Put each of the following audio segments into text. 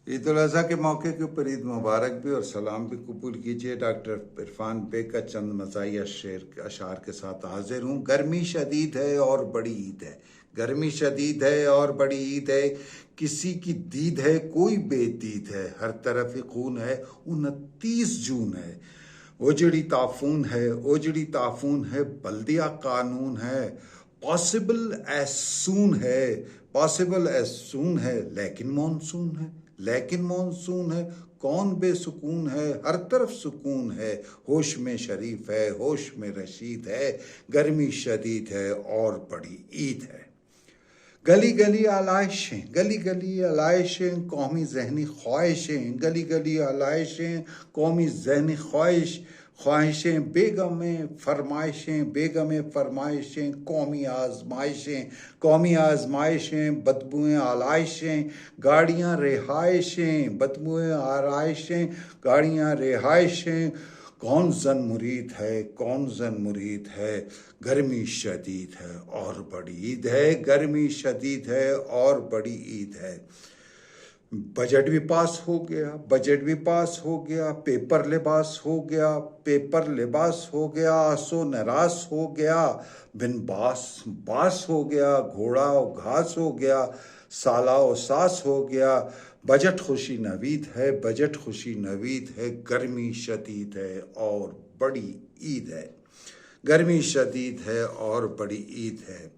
ईद उल अज़हा के मौके के ऊपर ईद मुबारक भी और सलाम भी कबूल कीजिए। डॉक्टर इरफान बेग का चंद मज़ाहिया शेर अशार के साथ हाजिर हूँ। गर्मी शदीद है और बड़ी ईद है। गर्मी शदीद है और बड़ी ईद है। किसी की दीद है कोई बेदीद है। हर तरफ खून है। 29 जून है। ओजड़ी ताफून है। ओजड़ी ताफून है। बल्दिया कानून है। पॉसिबल एज सून है। पॉसिबल एज सून है। लेकिन मॉनसून है। लेकिन मॉनसून है। कौन बेसुकून है। हर तरफ सुकून है। होश में शरीफ है। होश में रशीद है। गर्मी शदीद है और बड़ी ईद है। गली गली आलाइशें, गली गली आलाइशें, कौमी जहनी ख्वाहिशें, गली गली आलाइशें, कौमी जहनी ख्वाहिशें, बेगमें फरमाइशें, बेगमें फरमाइशें, कौमी आजमाइशें, बदबुएं आलाइशें, गाड़ियाँ रिहाइशें, बदबुएं आराइशें, गाड़ियाँ रिहाइशें, कौन जन मुरीद है। कौन जन मुरीद है। गर्मी शदीद है और बड़ी ईद है। गर्मी शदीद है और बड़ी ईद है। बजट भी पास हो गया। बजट भी पास हो गया। पेपर लिबास हो गया। पेपर लिबास हो गया। आसो नरास हो गया। बिन बास बास हो गया। घोड़ा और घास हो गया। साला और सास हो गया। बजट खुशी नवीद है। बजट खुशी नवीद है। गर्मी शदीद है और बड़ी ईद है। गर्मी शदीद है और बड़ी ईद है।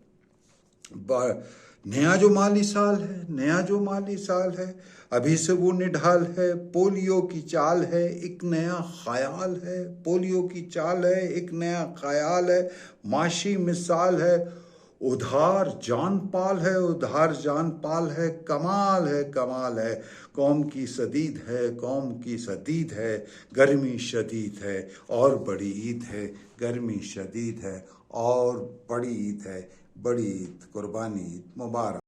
नया जो माली साल है। नया जो माली साल है। अभी से वो निढाल है। पोलियो की चाल है। एक नया ख्याल है। पोलियो की चाल है। एक नया ख्याल है। माशी मिसाल है। उधार जान पाल है। उधार जान पाल है। कमाल है। कमाल है। कौम की सदीद है। कौम की सदीद है। गर्मी शदीद है और बड़ी ईद है। गर्मी शदीद है और बड़ी ईद है। बड़ी ईद, कुर्बानी ईद मुबारक।